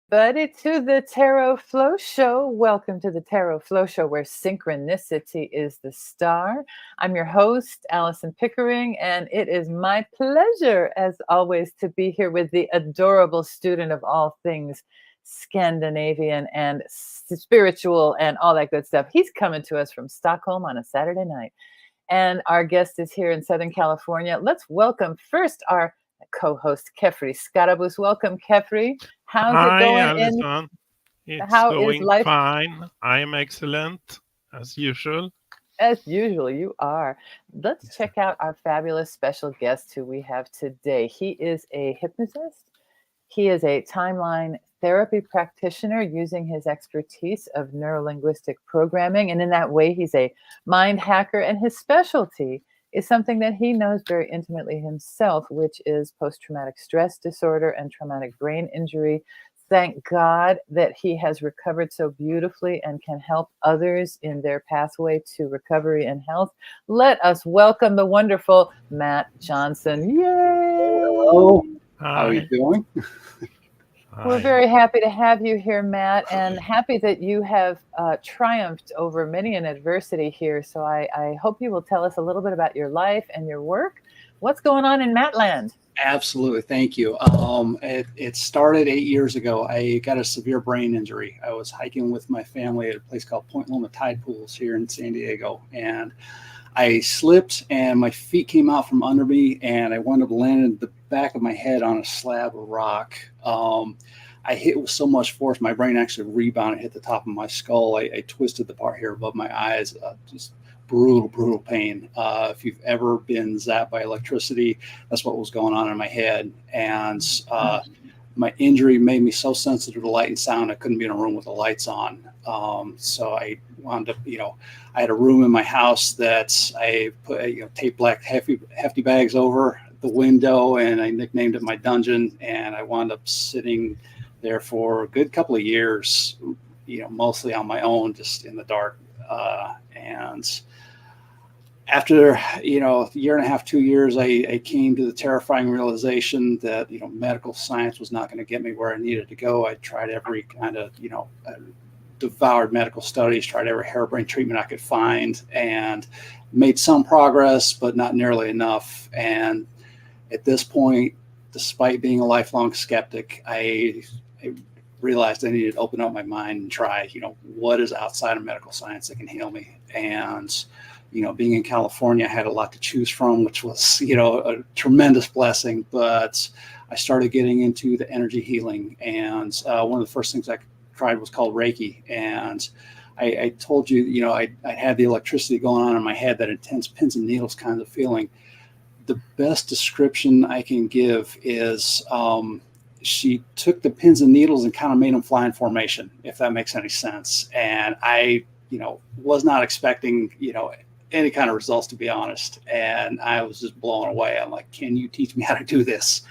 Buddy, to the Tarot Flow Show. Welcome to the Tarot Flow Show, where synchronicity is the star. I'm your host, Alison Pickering, and it is my pleasure, as always, to be here with the adorable student of all things Scandinavian and spiritual and all that good stuff. He's coming to us from Stockholm on a Saturday night, and our guest is here in Southern California. Let's welcome first our co-host, Kefri Skarabus. Welcome, Kefri. How's it going? Hi, Alison. It's How going is life? fine. I am excellent, as usual. As usual, you are. Let's check out our fabulous special guest who we have today. He is a hypnotist. He is a timeline therapy practitioner using his expertise of neurolinguistic programming. And in that way, he's a mind hacker. And his specialty is something that he knows very intimately himself, which is post-traumatic stress disorder and traumatic brain injury. Thank God that he has recovered so beautifully and can help others in their pathway to recovery and health. Let us welcome the wonderful Matt Johnson. Yay! Hello. Hi. How are you doing? We're very happy to have you here, Matt, and happy that you have triumphed over many an adversity here. So I hope you will tell us a little bit about your life and your work. What's going on in Mattland? Absolutely. Thank you. It started 8 years ago. I got a severe brain injury. I was hiking with my family at a place called Point Loma Tide Pools here in San Diego. And I slipped and my feet came out from under me and I wound up landing the back of my head on a slab of rock. I hit with so much force, my brain actually rebounded, hit the top of my skull. I twisted the part here above my eyes, just brutal pain. If you've ever been zapped by electricity, that's what was going on in my head. And my injury made me so sensitive to light and sound, I couldn't be in a room with the lights on. So I wound up, I had a room in my house that I put, taped black hefty bags over the window, and I nicknamed it my dungeon. And I wound up sitting there for a good couple of years, mostly on my own, just in the dark. And after, a year and a half, 2 years, I came to the terrifying realization that, medical science was not going to get me where I needed to go. I tried every kind of, devoured medical studies, tried every harebrained treatment I could find, and made some progress, but not nearly enough. And at this point, despite being a lifelong skeptic, I realized I needed to open up my mind and try, what is outside of medical science that can heal me. And being in California, I had a lot to choose from, which was, a tremendous blessing. But I started getting into the energy healing. And one of the first things I tried was called Reiki. And I told you, I had the electricity going on in my head, that intense pins and needles kind of feeling. The best description I can give is she took the pins and needles and kind of made them fly in formation, if that makes any sense. And I, was not expecting, any kind of results, to be honest. And I was just blown away. I'm like, can you teach me how to do this?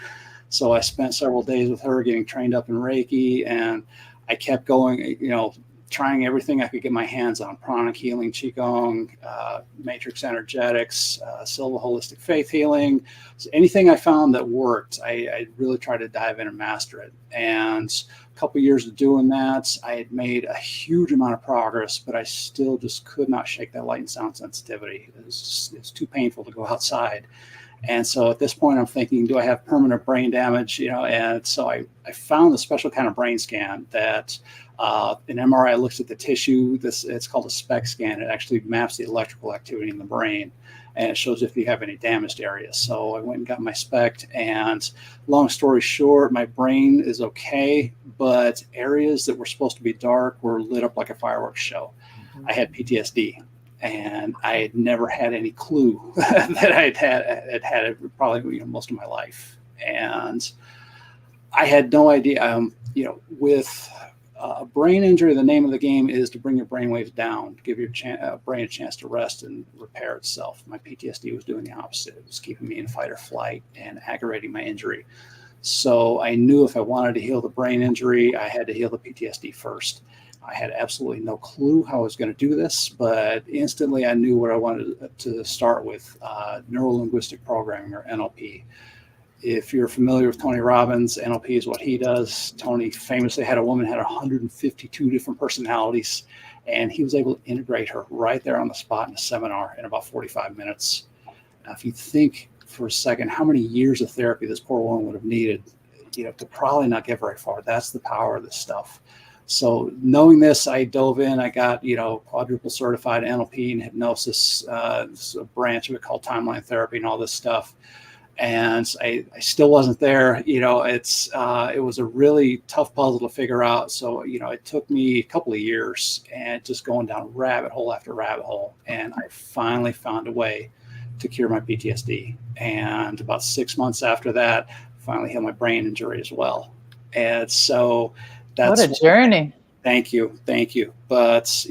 So I spent several days with her getting trained up in Reiki, and I kept going, trying everything I could get my hands on: pranic healing, qigong, matrix energetics, Silva holistic faith healing. So anything I found that worked, I really tried to dive in and master it. And a couple of years of doing that, I had made a huge amount of progress, but I still just could not shake that light and sound sensitivity. It's too painful to go outside. And so at this point, I'm thinking, do I have permanent brain damage? And so I found a special kind of brain scan that an MRI looks at the tissue. It's called a SPECT scan. It actually maps the electrical activity in the brain, and it shows if you have any damaged areas. So I went and got my SPECT, and long story short, my brain is okay, but areas that were supposed to be dark were lit up like a fireworks show. I had PTSD. And I had never had any clue that I'd had it probably most of my life. And I had no idea, with a brain injury, the name of the game is to bring your brain waves down, to give your brain a chance to rest and repair itself. My PTSD was doing the opposite. It was keeping me in fight or flight and aggravating my injury. So I knew if I wanted to heal the brain injury, I had to heal the PTSD first. I had absolutely no clue how I was going to do this, but instantly I knew what I wanted to start with, neuro-linguistic programming, or NLP. If you're familiar with Tony Robbins, NLP is what he does. Tony famously had a woman who had 152 different personalities, and he was able to integrate her right there on the spot in a seminar in about 45 minutes. Now, if you think for a second how many years of therapy this poor woman would have needed, to probably not get very far. That's the power of this stuff. So knowing this, I dove in. I got, quadruple certified NLP and hypnosis, a branch of it called timeline therapy and all this stuff. And I still wasn't there. It was a really tough puzzle to figure out. So, it took me a couple of years and just going down rabbit hole after rabbit hole. And I finally found a way to cure my PTSD. And about 6 months after that, finally had my brain injury as well. And so that's what a journey. Thank you. But,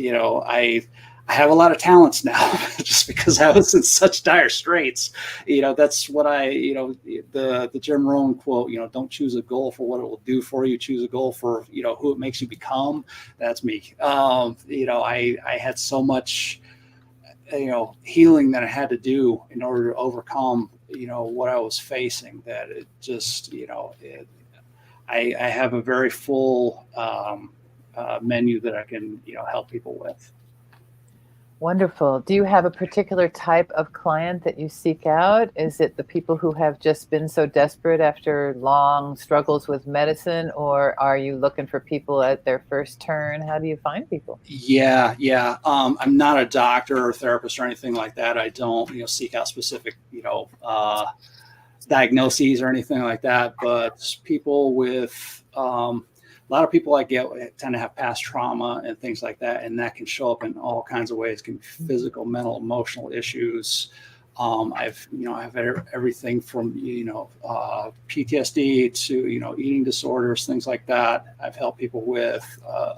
I have a lot of talents now just because I was in such dire straits. That's what the Jim Rohn quote, don't choose a goal for what it will do for you. Choose a goal for, who it makes you become. That's me. I had so much, healing that I had to do in order to overcome, what I was facing, that it just, I have a very full menu that I can, help people with. Wonderful. Do you have a particular type of client that you seek out? Is it the people who have just been so desperate after long struggles with medicine, or are you looking for people at their first turn? How do you find people? Yeah. I'm not a doctor or therapist or anything like that. I don't, seek out specific, diagnoses or anything like that. But people with, a lot of people I get tend to have past trauma and things like that, and that can show up in all kinds of ways. It can be physical, mental, emotional issues. I've had everything from PTSD to eating disorders, things like that. I've helped people with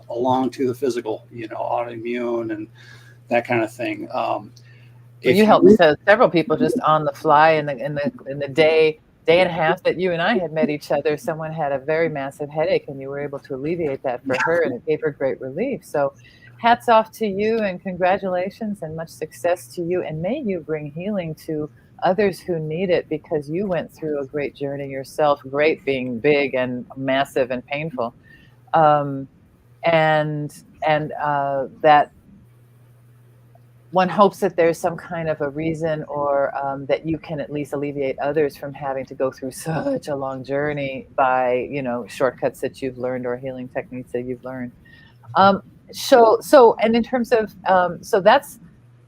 along to the physical, autoimmune and that kind of thing. You helped several people just on the fly in the day and a half that you and I had met each other. Someone had a very massive headache, and you were able to alleviate that for her, and it gave her great relief. So hats off to you, and congratulations, and much success to you. And may you bring healing to others who need it, because you went through a great journey yourself, great being big and massive and painful. That one hopes that there's some kind of a reason, or that you can at least alleviate others from having to go through such a long journey by, shortcuts that you've learned or healing techniques that you've learned. And in terms of, so that's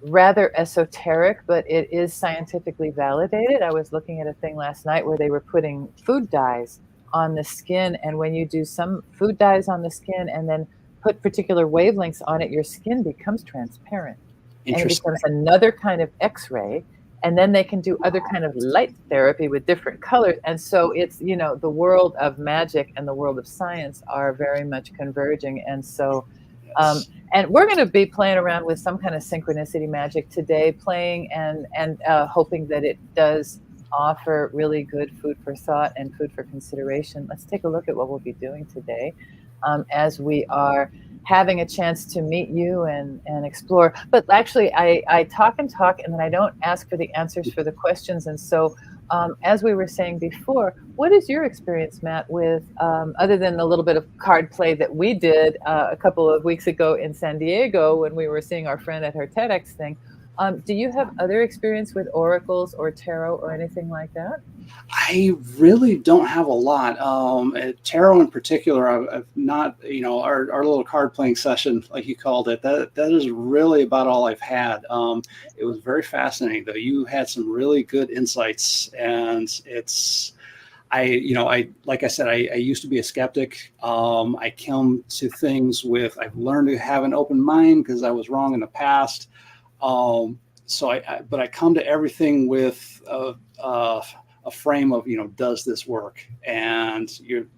rather esoteric, but it is scientifically validated. I was looking at a thing last night where they were putting food dyes on the skin. And when you do some food dyes on the skin and then put particular wavelengths on it, your skin becomes transparent. And it becomes another kind of X-ray, and then they can do other kind of light therapy with different colors. And so it's, the world of magic and the world of science are very much converging. And so, and we're going to be playing around with some kind of synchronicity magic today, playing and hoping that it does offer really good food for thought and food for consideration. Let's take a look at what we'll be doing today, as we are having a chance to meet you and explore. But actually, I talk and then I don't ask for the answers for the questions. And so, as we were saying before, what is your experience, Matt, with, other than the little bit of card play that we did a couple of weeks ago in San Diego when we were seeing our friend at her TEDx thing? Do you have other experience with oracles or tarot or anything like that? I really don't have a lot. Tarot in particular, I've not, our little card playing session, like you called it, that is really about all I've had. It was very fascinating, though. You had some really good insights, and like I said, I used to be a skeptic. I come to things I've learned to have an open mind because I was wrong in the past. But I come to everything with a frame of, does this work? And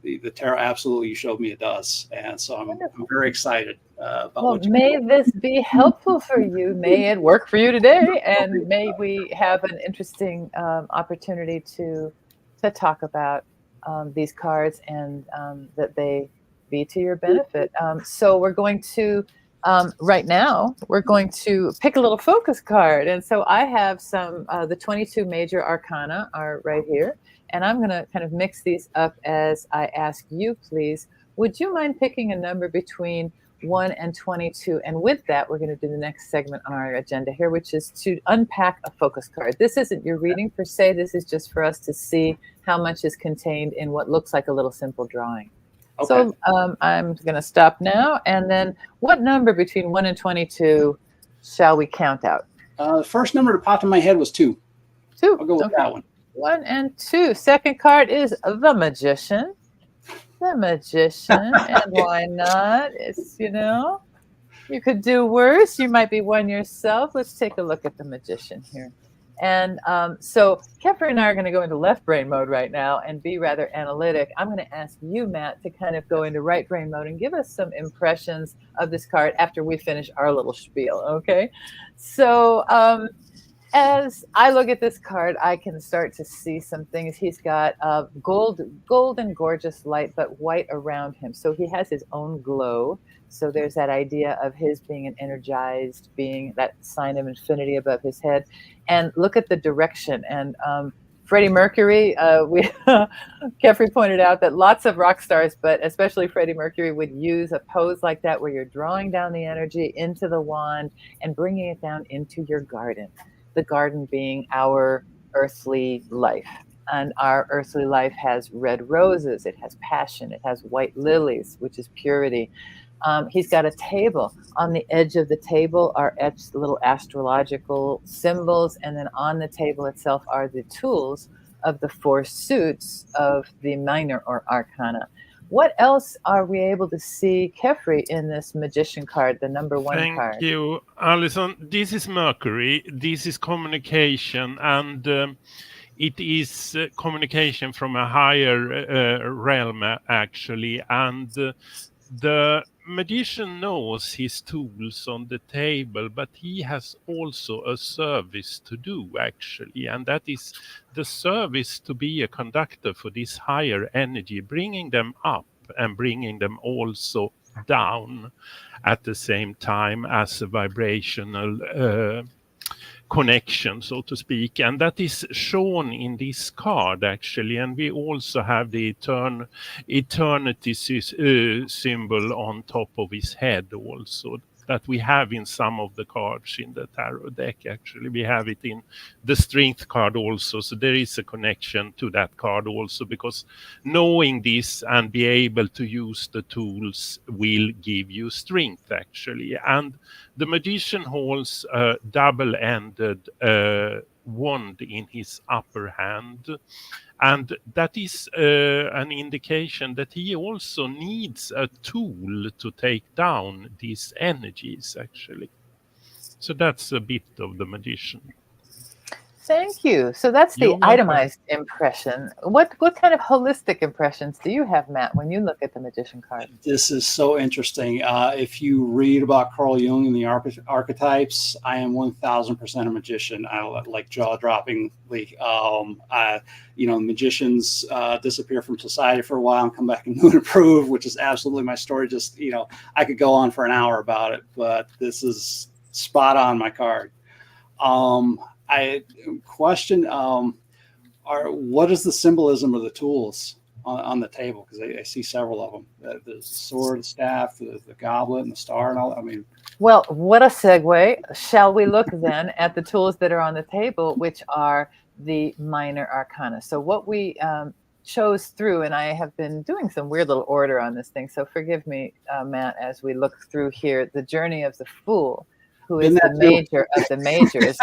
the tarot, absolutely, you showed me it does. And so I'm very excited about what may this be helpful for you. May it work for you today. And may we have an interesting opportunity to talk about these cards, and that they, be to your benefit. So we're going to, right now, we're going to pick a little focus card. And so I have some, the 22 major arcana are right here. And I'm going to kind of mix these up as I ask you, please. Would you mind picking a number between 1 and 22? And with that, we're going to do the next segment on our agenda here, which is to unpack a focus card. This isn't your reading per se. This is just for us to see how much is contained in what looks like a little simple drawing. Okay. So I'm going to stop now. And then what number between 1 and 22 shall we count out? The first number that popped in my head was 2. 2. I'll go with that one. 1 and 2. Second card is the Magician. The Magician. And why not? It's, you could do worse. You might be one yourself. Let's take a look at the Magician here. And so Kefri and I are going to go into left brain mode right now and be rather analytic. I'm going to ask you, Matt, to kind of go into right brain mode and give us some impressions of this card after we finish our little spiel, okay? So as I look at this card, I can start to see some things. He's got gold and gorgeous light, but white around him. So he has his own glow. So there's that idea of his being an energized being, that sign of infinity above his head. And look at the direction. And Freddie Mercury, Kefri pointed out that lots of rock stars, but especially Freddie Mercury, would use a pose like that where you're drawing down the energy into the wand and bringing it down into your garden. The garden being our earthly life. And our earthly life has red roses, it has passion, it has white lilies, which is purity. He's got a table. On the edge of the table are etched little astrological symbols, and then on the table itself are the tools of the 4 suits of the minor or arcana. What else are we able to see, Kefri, in this Magician card, the number 1 card? Thank you, Alison. This is Mercury. This is communication, and it is communication from a higher realm, actually. And the magician knows his tools on the table, but he has also a service to do, actually. And that is the service to be a conductor for this higher energy, bringing them up and bringing them also down at the same time as a vibrational connection, so to speak. And that is shown in this card, actually. And we also have the eternity symbol on top of his head also, that we have in some of the cards in the tarot deck. Actually, we have it in the strength card also. So there is a connection to that card also, because knowing this and be able to use the tools will give you strength, actually. And the magician holds a double-ended wand in his upper hand. And that is an indication that he also needs a tool to take down these energies, actually. So that's a bit of the magician. Thank you. So that's the itemized impression. What kind of holistic impressions do you have, Matt, when you look at the Magician card? This is so interesting. If you read about Carl Jung and the archetypes, I am 1000% a magician. I like jaw-droppingly. Magicians disappear from society for a while and come back and moon approve, which is absolutely my story. Just, I could go on for an hour about it, but this is spot on my card. I question, what is the symbolism of the tools on the table? Because I see several of them. The sword, the staff, the goblet, and the star, and all. Well, what a segue. Shall we look then at the tools that are on the table, which are the minor arcana? So what we chose through, and I have been doing some weird little order on this thing, so forgive me, Matt, as we look through here, the Journey of the Fool, who is the major of the majors.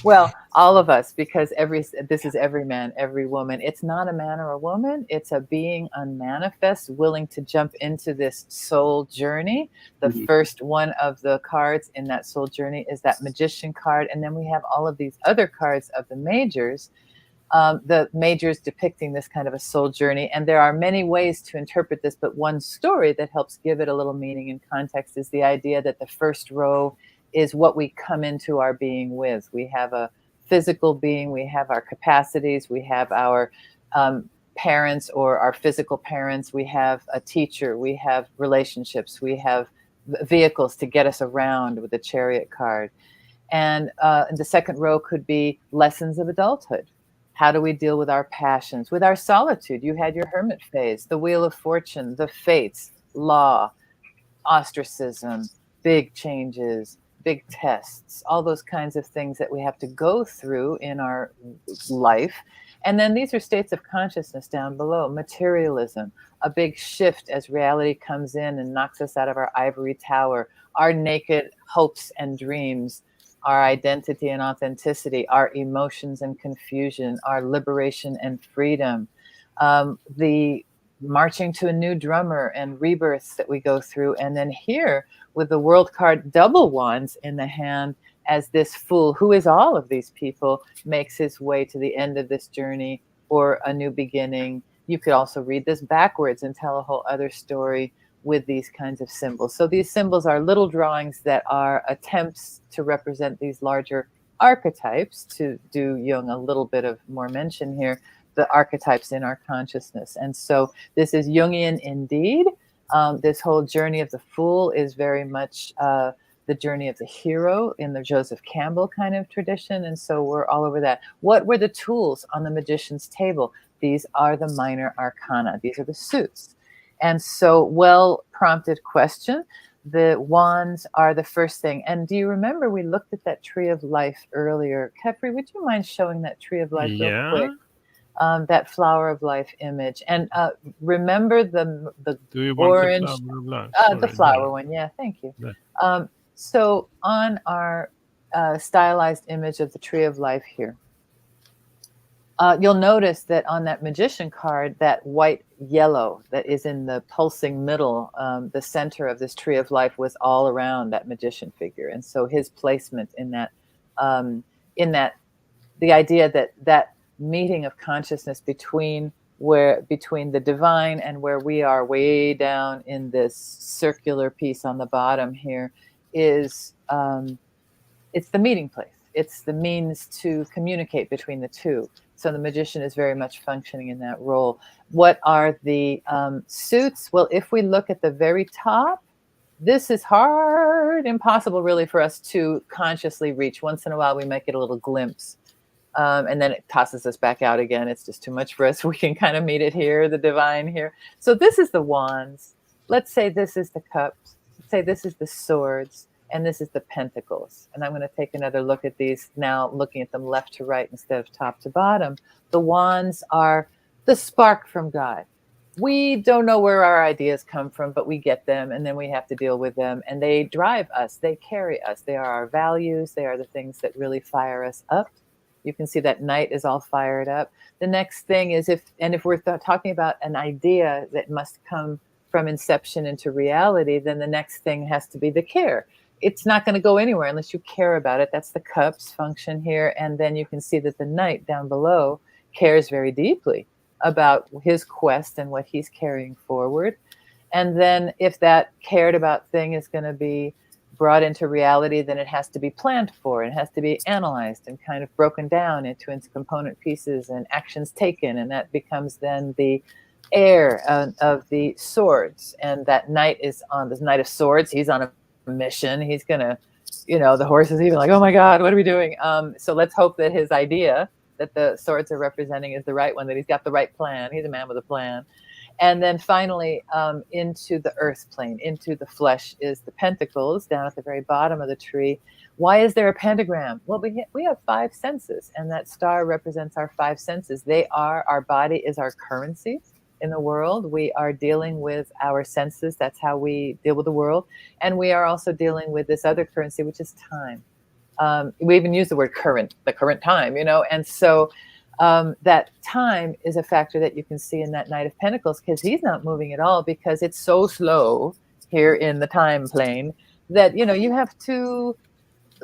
Well, all of us, because this is every man, every woman. It's not a man or a woman. It's a being unmanifest, willing to jump into this soul journey. The first one of the cards in that soul journey is that Magician card. And then we have all of these other cards of the majors depicting this kind of a soul journey. And there are many ways to interpret this, but one story that helps give it a little meaning and context is the idea that the first row is what we come into our being with. We have a physical being, we have our capacities, we have our parents or our physical parents. We have a teacher. We have relationships. We have vehicles to get us around with the chariot card. And the second row could be lessons of adulthood. How do we deal with our passions, with our solitude? You had your hermit phase, the wheel of fortune, the fates, law, ostracism, big changes, big tests, all those kinds of things that we have to go through in our life. And then these are states of consciousness down below. Materialism, a big shift as reality comes in and knocks us out of our ivory tower, our naked hopes and dreams, our identity and authenticity, our emotions and confusion, our liberation and freedom, the marching to a new drummer and rebirths that we go through. And then here with the world card, double wands in the hand, as this fool, who is all of these people, makes his way to the end of this journey or a new beginning. You could also read this backwards and tell a whole other story with these kinds of symbols. So these symbols are little drawings that are attempts to represent these larger archetypes, to do Jung a little bit of more mention here, the archetypes in our consciousness. And so this is Jungian indeed. This whole journey of the fool is very much the journey of the hero in the Joseph Campbell kind of tradition. And so we're all over that. What were the tools on the magician's table? These are the minor arcana. These are the suits. And so, well-prompted question. The wands are the first thing. And do you remember we looked at that tree of life earlier? Kefri, would you mind showing that tree of life real quick? That flower of life image. And remember the Do you orange, want the flower of life? Sorry, the flower one. Yeah, thank you. So on our stylized image of the tree of life here, you'll notice that on that magician card, that white yellow that is in the pulsing middle, the center of this tree of life was all around that magician figure. And so his placement in that, the idea that meeting of consciousness between the divine and where we are way down in this circular piece on the bottom here is, it's the meeting place. It's the means to communicate between the two. So the magician is very much functioning in that role. What are the suits? Well, if we look at the very top, this is hard, impossible really for us to consciously reach. Once in a while, we might get a little glimpse. And then it tosses us back out again. It's just too much for us. We can kind of meet it here, the divine here. So this is the wands. Let's say this is the cups. Let's say this is the swords. And this is the pentacles. And I'm going to take another look at these now, looking at them left to right instead of top to bottom. The wands are the spark from God. We don't know where our ideas come from, but we get them and then we have to deal with them. And they drive us. They carry us. They are our values. They are the things that really fire us up. You can see that knight is all fired up. The next thing is if we're talking about an idea that must come from inception into reality, then the next thing has to be the care. It's not going to go anywhere unless you care about it. That's the cups function here. And then you can see that the knight down below cares very deeply about his quest and what he's carrying forward. And then if that cared about thing is going to be brought into reality, then it has to be planned for. It has to be analyzed and kind of broken down into its component pieces and actions taken. And that becomes then the heir of the swords. And that knight is on the knight of swords. He's on a mission. He's gonna, the horse is even like, oh my God, what are we doing? So let's hope that his idea that the swords are representing is the right one, that he's got the right plan. He's a man with a plan. And then finally, into the earth plane, into the flesh is the pentacles down at the very bottom of the tree. Why is there a pentagram? Well, we have 5 senses, and that star represents our 5 senses. Our body is our currency in the world. We are dealing with our senses. That's how we deal with the world. And we are also dealing with this other currency, which is time. We even use the word current, the current time, And so that time is a factor that you can see in that Knight of Pentacles, because he's not moving at all, because it's so slow here in the time plane that,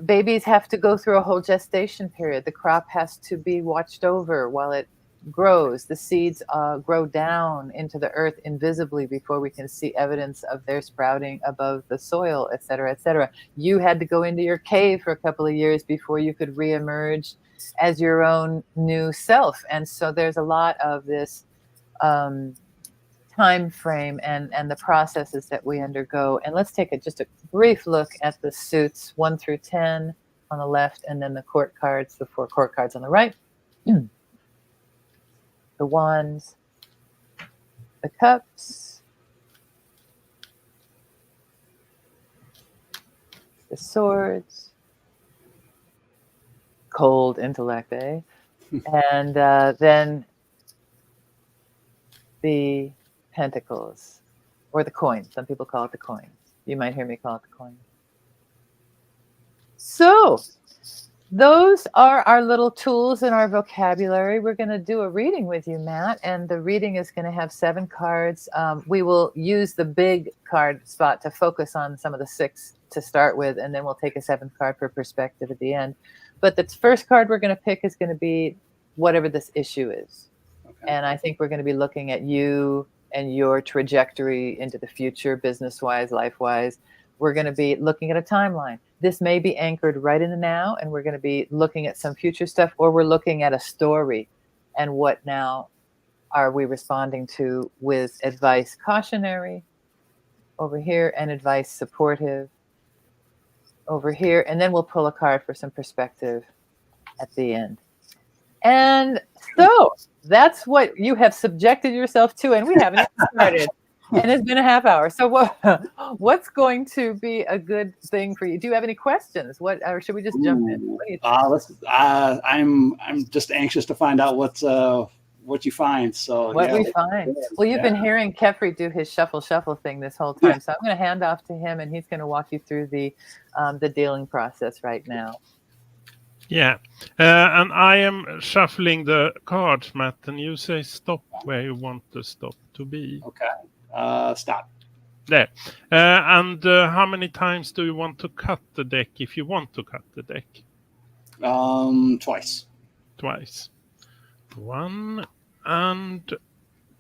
babies have to go through a whole gestation period. The crop has to be watched over while it grows. The seeds grow down into the earth invisibly before we can see evidence of their sprouting above the soil, et cetera, et cetera. You had to go into your cave for a couple of years before you could reemerge as your own new self. And so there's a lot of this time frame and the processes that we undergo. And let's take just a brief look at the suits 1 through 10 on the left, and then the court cards, the 4 court cards on the right. The wands, the cups, the swords, cold intellect, eh? And then the pentacles, or the coin. Some people call it the coin. You might hear me call it the coin. So those are our little tools in our vocabulary. We're going to do a reading with you, Matt, and the reading is going to have 7 cards. We will use the big card spot to focus on some of the 6 to start with, and then we'll take a 7th card for perspective at the end. But the first card we're going to pick is going to be whatever this issue is. Okay. And I think we're going to be looking at you and your trajectory into the future, business-wise, life-wise. We're going to be looking at a timeline. This may be anchored right in the now, and we're going to be looking at some future stuff, or we're looking at a story and what now are we responding to with advice cautionary over here and advice supportive over here. And then we'll pull a card for some perspective at the end. And so that's what you have subjected yourself to, and we haven't even started. And it's been a half hour. So what's going to be a good thing for you? Do you have any questions? Or should we just jump in? What do you think? I'm just anxious to find out what you find. So what we find. Well, you've been hearing Kefri do his shuffle thing this whole time. So I'm going to hand off to him, and he's going to walk you through the dealing process right now. Yeah, and I am shuffling the cards, Matt, and you say stop where you want the stop to be. Okay. Stop. There. And how many times do you want to cut the deck if you want to cut the deck? Twice. 1 and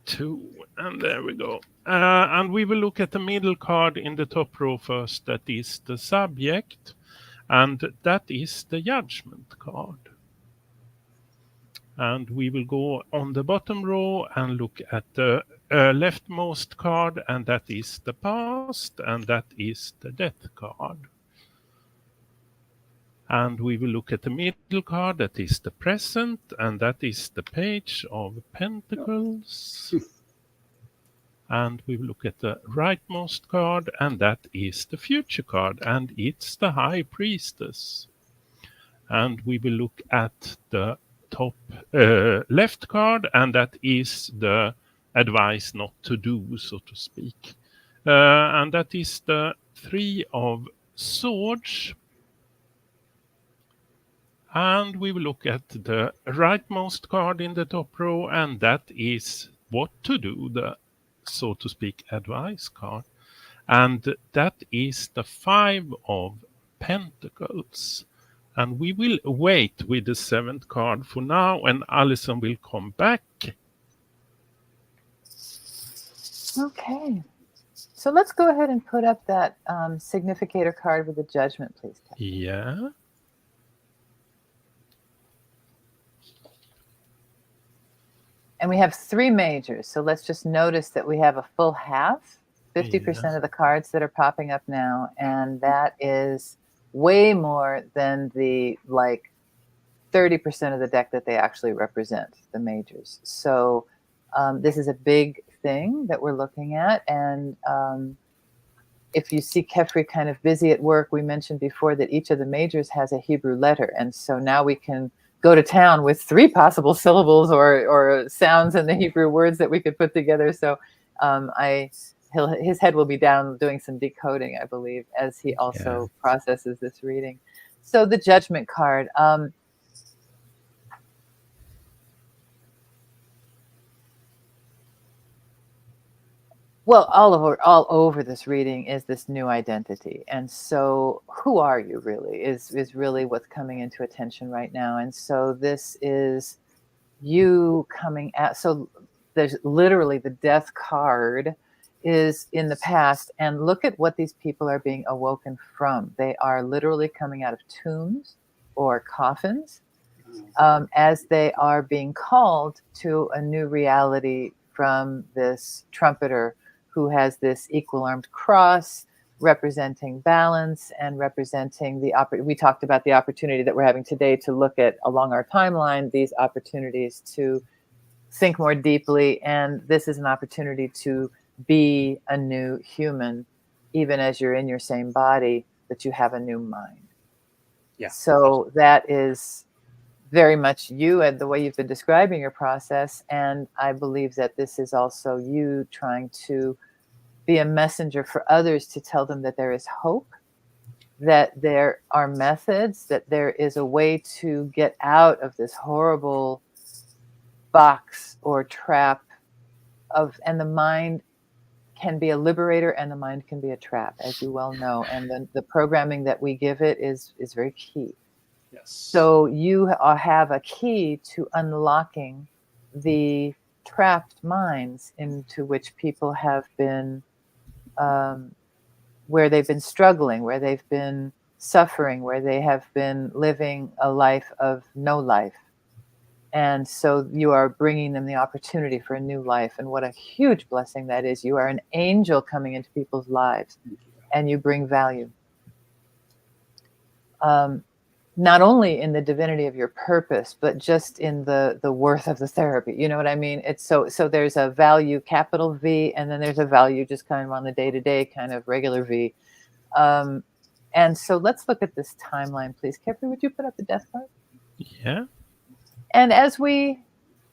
2. And there we go. And we will look at the middle card in the top row first. That is the subject. And that is the judgment card. And we will go on the bottom row and look at the leftmost card, and that is the past, and that is the death card. And we will look at the middle card, that is the present, and that is the page of pentacles. And we will look at the rightmost card, and that is the future card, and it's the High Priestess. And we will look at the top left card, and that is the advice not to do, so to speak. And that is the 3 of Swords. And we will look at the rightmost card in the top row, and that is what to do, the so to speak advice card. And that is the 5 of Pentacles. And we will wait with the 7th card for now, and Alison will come back. Okay. So let's go ahead and put up that significator card with the judgment, please. Yeah. And we have 3 majors. So let's just notice that we have a full half, 50% of the cards that are popping up now. And that is way more than the 30% of the deck that they actually represent, the majors. So this is a big thing that we're looking at. And if you see Kefri kind of busy at work, we mentioned before that each of the majors has a Hebrew letter. And so now we can go to town with 3 possible syllables or sounds in the Hebrew words that we could put together. So his head will be down doing some decoding, I believe, as he also processes this reading. So the judgment card. Well, all over this reading is this new identity. And so who are you really is really what's coming into attention right now. And so this is you coming at, so there's literally the death card is in the past. And look at what these people are being awoken from. They are literally coming out of tombs or coffins as they are being called to a new reality from this trumpeter who has this equal-armed cross representing balance and representing we talked about the opportunity that we're having today to look at along our timeline, these opportunities to think more deeply. And this is an opportunity to be a new human, even as you're in your same body, that you have a new mind. Yeah. So that is very much you and the way you've been describing your process. And I believe that this is also you trying to be a messenger for others to tell them that there is hope, that there are methods, that there is a way to get out of this horrible box or trap and the mind can be a liberator and the mind can be a trap, as you well know. And then the programming that we give it is very key. Yes. So you have a key to unlocking the trapped minds into which people have been, where they've been struggling, where they've been suffering, where they have been living a life of no life. And so you are bringing them the opportunity for a new life. And what a huge blessing that is. You are an angel coming into people's lives and you bring value. Not only in the divinity of your purpose, but just in the worth of the therapy. You know what I mean? It's so there's a value, capital V, and then there's a value just kind of on the day-to-day kind of regular V. And so let's look at this timeline, please. Kepri, would you put up the death card? Yeah. And as we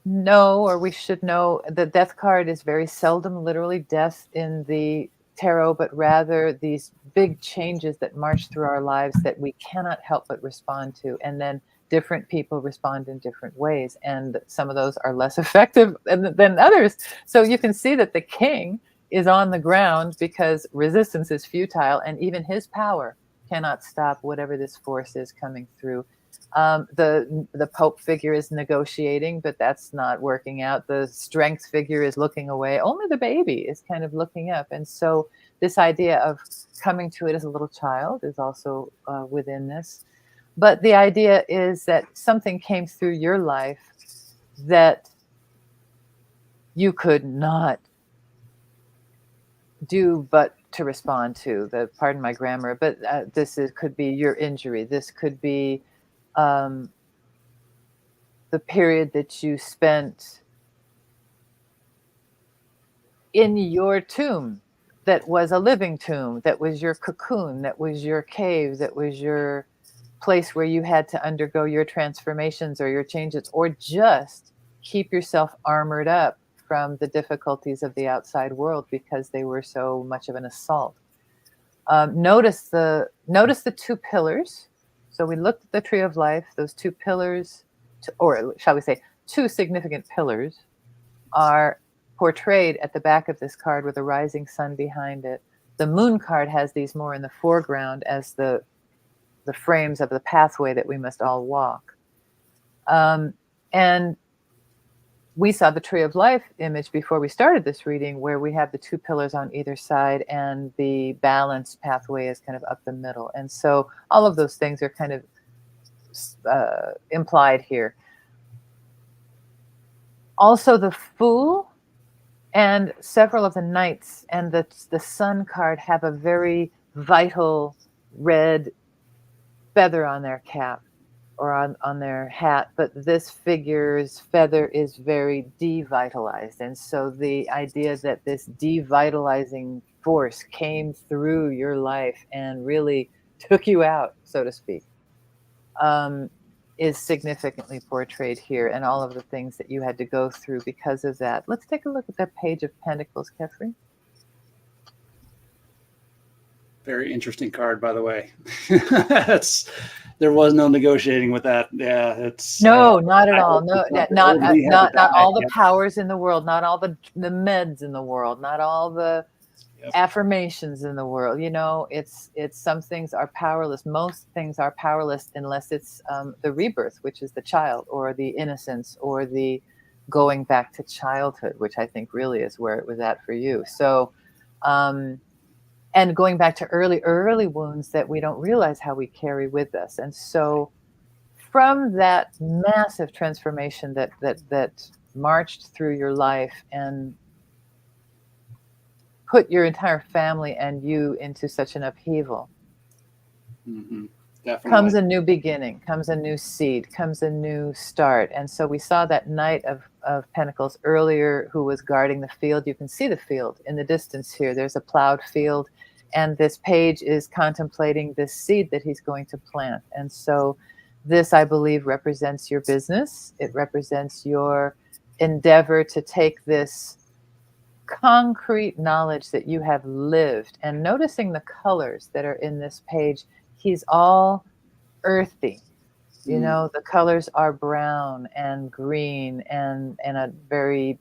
know, or we should know, the death card is very seldom literally death in the tarot, but rather these big changes that march through our lives that we cannot help but respond to. And then different people respond in different ways. And some of those are less effective than others. So you can see that the king is on the ground because resistance is futile, and even his power cannot stop whatever this force is coming through. The Pope figure is negotiating, but that's not working out. The strength figure is looking away. Only the baby is kind of looking up. And so this idea of coming to it as a little child is also within this. But the idea is that something came through your life that you could not do but to respond to. Pardon my grammar, but could be your injury. This could be the period that you spent in your tomb that was a living tomb, that was your cocoon, that was your cave, that was your place where you had to undergo your transformations or your changes, or just keep yourself armored up from the difficulties of the outside world because they were so much of an assault. Notice the two pillars. So we looked at the tree of life. Those two pillars, or shall we say, two significant pillars, are portrayed at the back of this card with a rising sun behind it. The moon card has these more in the foreground as the frames of the pathway that we must all walk. And we saw the tree of life image before we started this reading, where we have the two pillars on either side and the balanced pathway is kind of up the middle. And so all of those things are kind of implied here. Also, the Fool and several of the knights and the sun card have a very vital red feather on their cap or on their hat, but this figure's feather is very devitalized. And so the idea that this devitalizing force came through your life and really took you out, so to speak, is significantly portrayed here, and all of the things that you had to go through because of that. Let's take a look at that Page of Pentacles, Kefri. Very interesting card, by the way. There was no negotiating with that. Yeah, it's not at all. No, not all the powers in the world, not all the meds in the world, not all the affirmations in the world. You know, it's some things are powerless. Most things are powerless unless it's the rebirth, which is the child, or the innocence, or the going back to childhood, which I think really is where it was at for you. So, and going back to early wounds that we don't realize how we carry with us. And so from that massive transformation that marched through your life and put your entire family and you into such an upheaval. Mm-hmm. Definitely. Comes a new beginning, comes a new seed, comes a new start. And so we saw that Knight of Pentacles earlier who was guarding the field. You can see the field in the distance here. There's a plowed field. And this page is contemplating this seed that he's going to plant. And so this, I believe, represents your business. It represents your endeavor to take this concrete knowledge that you have lived. And noticing the colors that are in this page, he's all earthy. You know, the colors are brown and green and a very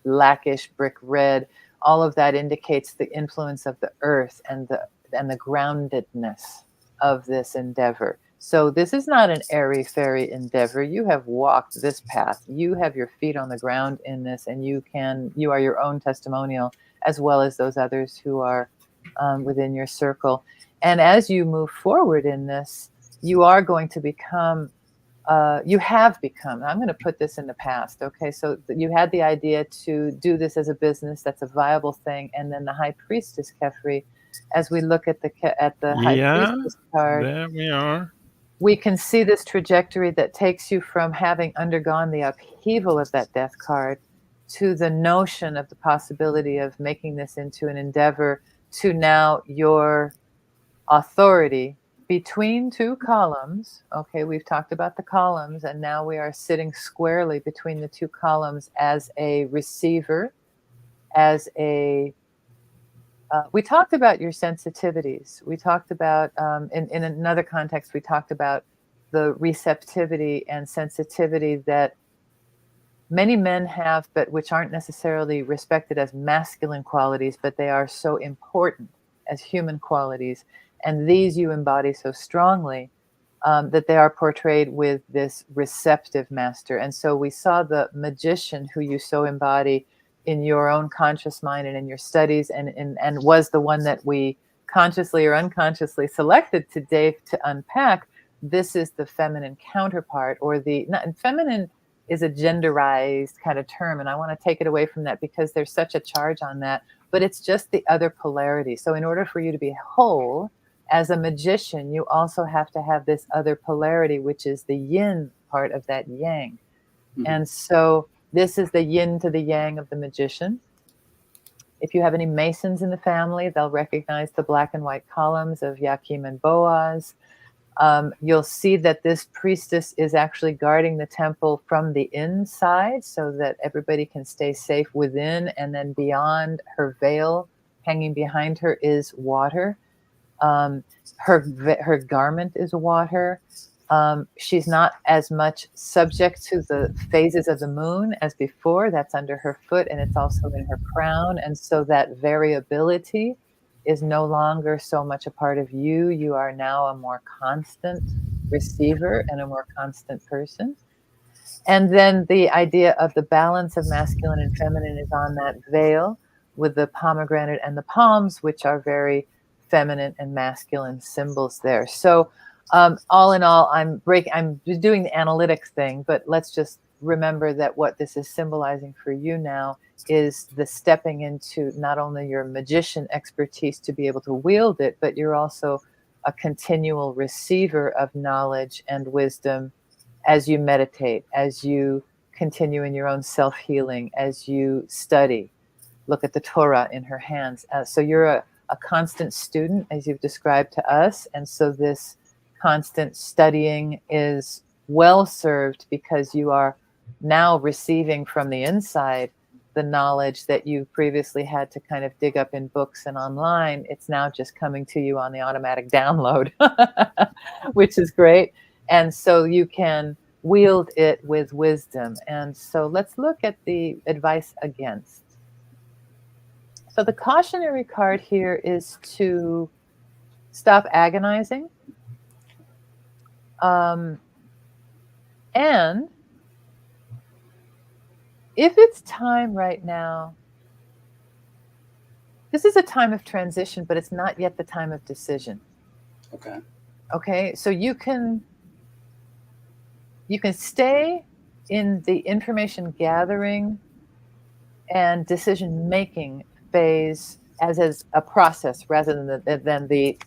blackish brick red. All of that indicates the influence of the earth and the groundedness of this endeavor. So this is not an airy-fairy endeavor. You have walked this path. You have your feet on the ground in this, and you are your own testimonial, as well as those others who are within your circle. And as you move forward in this, you are going to become, you have become, I'm going to put this in the past, okay? So you had the idea to do this as a business, that's a viable thing. And then the High Priestess, Kefri, as we look at the High Priestess card, there we are. We can see this trajectory that takes you from having undergone the upheaval of that death card to the notion of the possibility of making this into an endeavor to now your authority between two columns. Okay, we've talked about the columns, and now we are sitting squarely between the two columns as a receiver, as a we talked about your sensitivities. We talked about, in another context, we talked about the receptivity and sensitivity that many men have, but which aren't necessarily respected as masculine qualities, but they are so important as human qualities. And these you embody so strongly that they are portrayed with this receptive master. And so we saw the magician who you so embody in your own conscious mind and in your studies, and was the one that we consciously or unconsciously selected today to unpack. This is the feminine counterpart, or feminine is a genderized kind of term, and I want to take it away from that because there's such a charge on that, but it's just the other polarity. So in order for you to be whole as a magician, you also have to have this other polarity, which is the yin part of that yang. Mm-hmm. And so this is the yin to the yang of the magician. If you have any Masons in the family, they'll recognize the black and white columns of Yakim and Boaz. You'll see that this priestess is actually guarding the temple from the inside so that everybody can stay safe within, and then beyond her veil, hanging behind her, is water. Her garment is water. She's not as much subject to the phases of the moon as before. That's under her foot, and it's also in her crown. And so that variability is no longer so much a part of you. You are now a more constant receiver and a more constant person. And then the idea of the balance of masculine and feminine is on that veil with the pomegranate and the palms, which are very feminine and masculine symbols there. So all in all, I'm doing the analytics thing, but let's just remember that what this is symbolizing for you now is the stepping into not only your magician expertise to be able to wield it, but you're also a continual receiver of knowledge and wisdom as you meditate, as you continue in your own self-healing, as you study. Look at the Torah in her hands. So you're a constant student, as you've described to us. And so this constant studying is well served because you are now receiving from the inside the knowledge that you previously had to kind of dig up in books and online. It's now just coming to you on the automatic download, which is great. And so you can wield it with wisdom. And so let's look at the advice against. So the cautionary card here is to stop agonizing. And if it's time right now, this is a time of transition, but it's not yet the time of decision. Okay. So you can stay in the information gathering and decision making phase as a process rather than the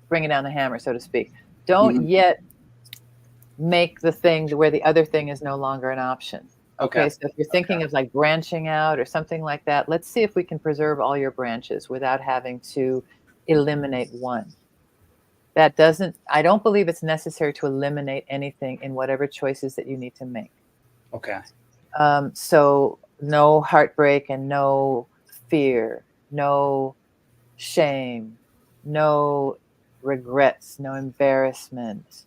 bringing down the hammer, so to speak. Don't yet make the thing where the other thing is no longer an option. Okay, so if you're thinking of like branching out or something like that, let's see if we can preserve all your branches without having to eliminate one. That doesn't, I don't believe it's necessary to eliminate anything in whatever choices that you need to make. Okay. So no heartbreak and no fear, no shame, no regrets, no embarrassment.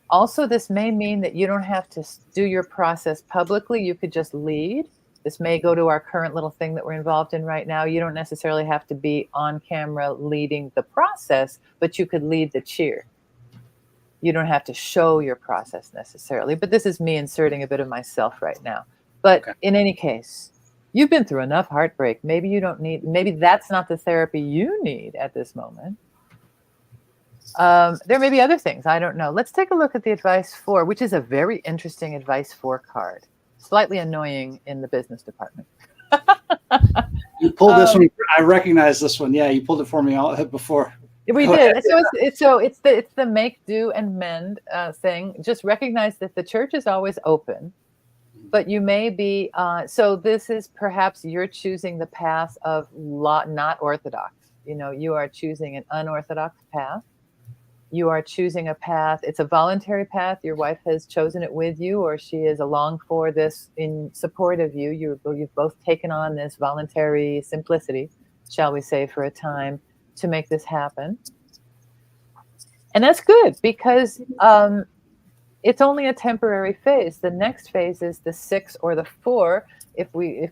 Also, this may mean that you don't have to do your process publicly. You could just lead. This may go to our current little thing that we're involved in right now. You don't necessarily have to be on camera leading the process, but you could lead the cheer. You don't have to show your process necessarily, but this is me inserting a bit of myself right now. But in any case, you've been through enough heartbreak. Maybe you don't need, maybe that's not the therapy you need at this moment. There may be other things. I don't know. Let's take a look at the advice 4, which is a very interesting advice 4 card. Slightly annoying in the business department. You pulled this one. I recognize this one. Yeah, you pulled it for me before. We did. So it's the make, do, and mend thing. Just recognize that the church is always open, but you may be. So this is perhaps you're choosing the path of not orthodox. You know, you are choosing an unorthodox path. You are choosing a path. It's a voluntary path. Your wife has chosen it with you, or she is along for this in support of you. You've both taken on this voluntary simplicity, shall we say, for a time to make this happen. And that's good because it's only a temporary phase. The next phase is the 6 or the 4. If we,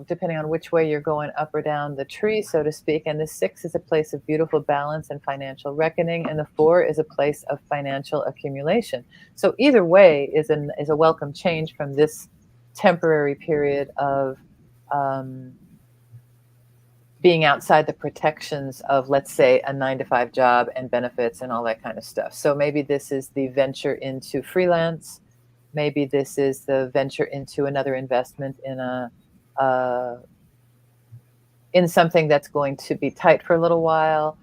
depending on which way you're going up or down the tree, so to speak. And the 6 is a place of beautiful balance and financial reckoning. And the 4 is a place of financial accumulation. So either way is a welcome change from this temporary period of being outside the protections of, let's say, a 9-to-5 job and benefits and all that kind of stuff. So maybe this is the venture into freelance. Maybe this is the venture into another investment in something that's going to be tight for a little while.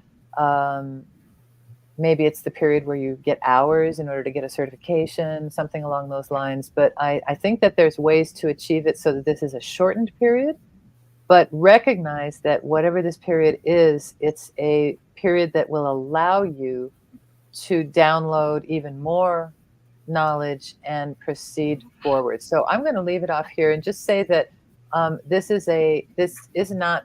Maybe it's the period where you get hours in order to get a certification, something along those lines. But I think that there's ways to achieve it so that this is a shortened period. But recognize that whatever this period is, it's a period that will allow you to download even more knowledge and proceed forward. So I'm going to leave it off here and just say that this is not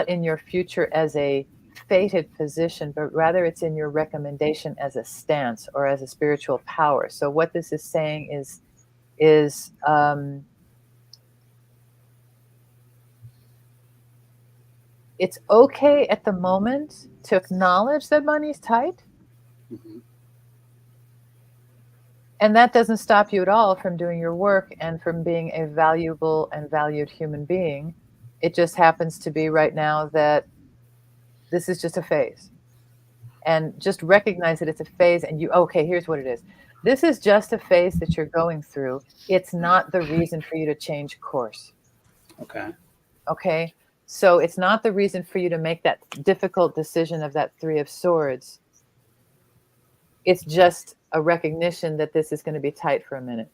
in your future as a fated position, but rather it's in your recommendation as a stance or as a spiritual power. So what this is saying is it's okay at the moment to acknowledge that money's tight. Mm-hmm. And that doesn't stop you at all from doing your work and from being a valuable and valued human being. It just happens to be right now that this is just a phase. And just recognize that it's a phase and here's what it is. This is just a phase that you're going through. It's not the reason for you to change course. Okay. So it's not the reason for you to make that difficult decision of that 3 of Swords. It's just a recognition that this is going to be tight for a minute.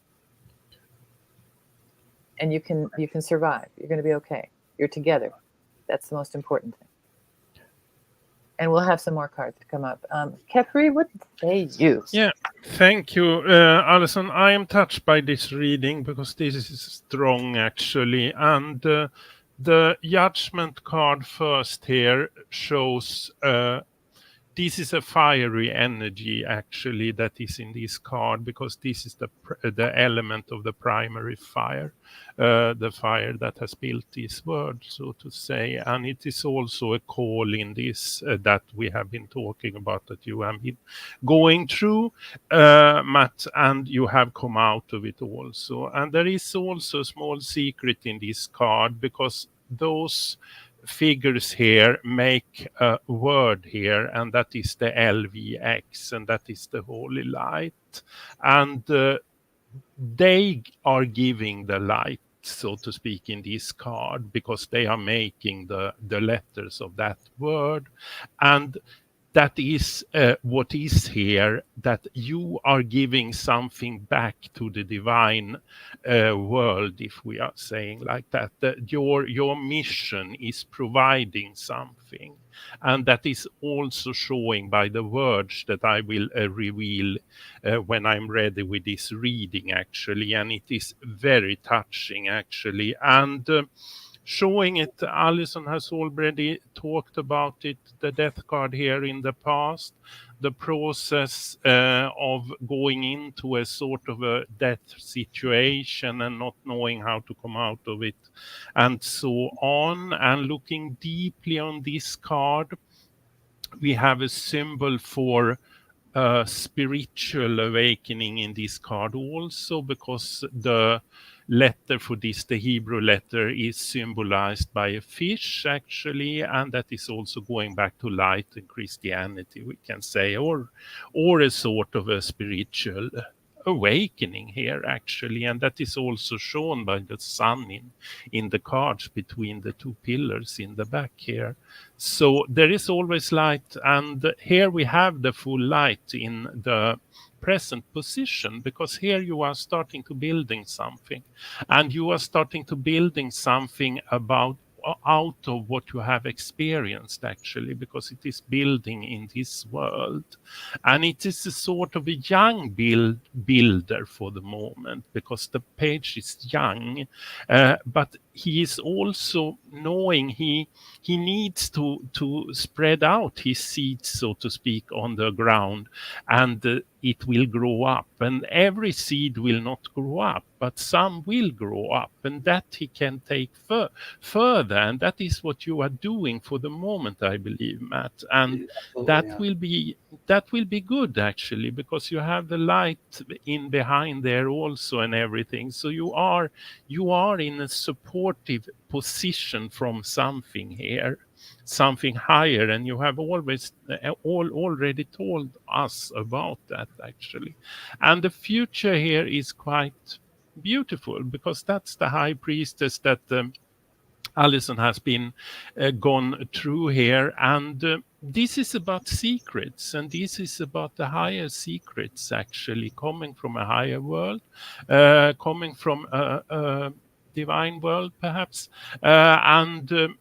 And you can survive. You're going to be okay. You're together. That's the most important thing. And we'll have some more cards to come up. Kefri, what say you? Yeah, thank you, Alison. I am touched by this reading because this is strong, actually. And the Judgment card first here shows this is a fiery energy, actually, that is in this card, because this is the element of the primary fire, the fire that has built this world, so to say. And it is also a call in this that we have been talking about, that you have been going through, Matt, and you have come out of it also. And there is also a small secret in this card, because those figures here make a word here, and that is the LVX, and that is the holy light. And they are giving the light, so to speak, in this card, because they are making the letters of that word. And that is what is here, that you are giving something back to the divine world, if we are saying like that. Your mission is providing something. And that is also showing by the words that I will reveal when I'm ready with this reading, actually. And it is very touching, actually. And showing it, ALISON has already talked about it, the death card here in the past, the process of going into a sort of a death situation and not knowing how to come out of it, and so on. And looking deeply on this card, we have a symbol for spiritual awakening in this card also, because the letter for this, the Hebrew letter, is symbolized by a fish, actually, and that is also going back to light and Christianity, we can say, or a sort of a spiritual awakening here, actually. And that is also shown by the sun in the cards between the two pillars in the back here. So there is always light, and here we have the full light in the present position, because here you are starting to building something, and you are starting to building something about out of what you have experienced, actually, because it is building in this world. And it is a sort of a young builder for the moment, because the page is young, but he is also knowing he needs to spread out his seeds, so to speak, on the ground, and it will grow up. And every seed will not grow up, but some will grow up, and that he can take further. And that is what you are doing for the moment, I believe, Matt. And that will be good, actually, because you have the light in behind there also and everything. So you are in a supportive position from something here, something higher, and you have always already told us about that, actually. And the future here is quite beautiful, because that's the high priestess that ALISON has been gone through here. And this is about secrets, and this is about the higher secrets, actually, coming from a higher world, coming from a divine world, perhaps, and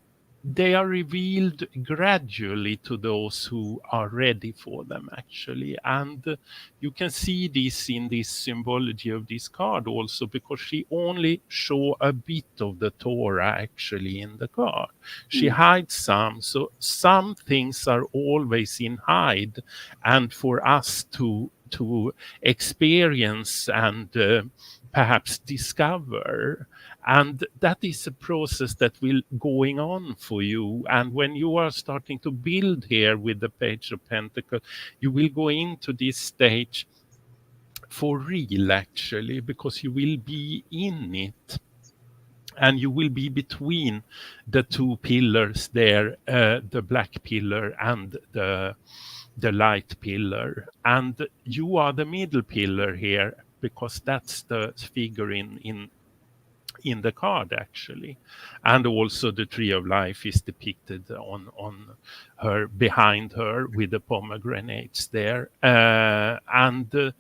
they are revealed gradually to those who are ready for them, actually. And you can see this in this symbology of this card also, because she only show a bit of the Torah, actually, in the card. She hides some, so some things are always in hide, and for us to experience and perhaps discover. And that is a process that will going on for you. And when you are starting to build here with the Page of Pentacles, you will go into this stage for real, actually, because you will be in it. And you will be between the two pillars there, the black pillar and the light pillar. And you are the middle pillar here, because that's the figure in the card, actually. And also the tree of life is depicted on her, behind her, with the pomegranates there. And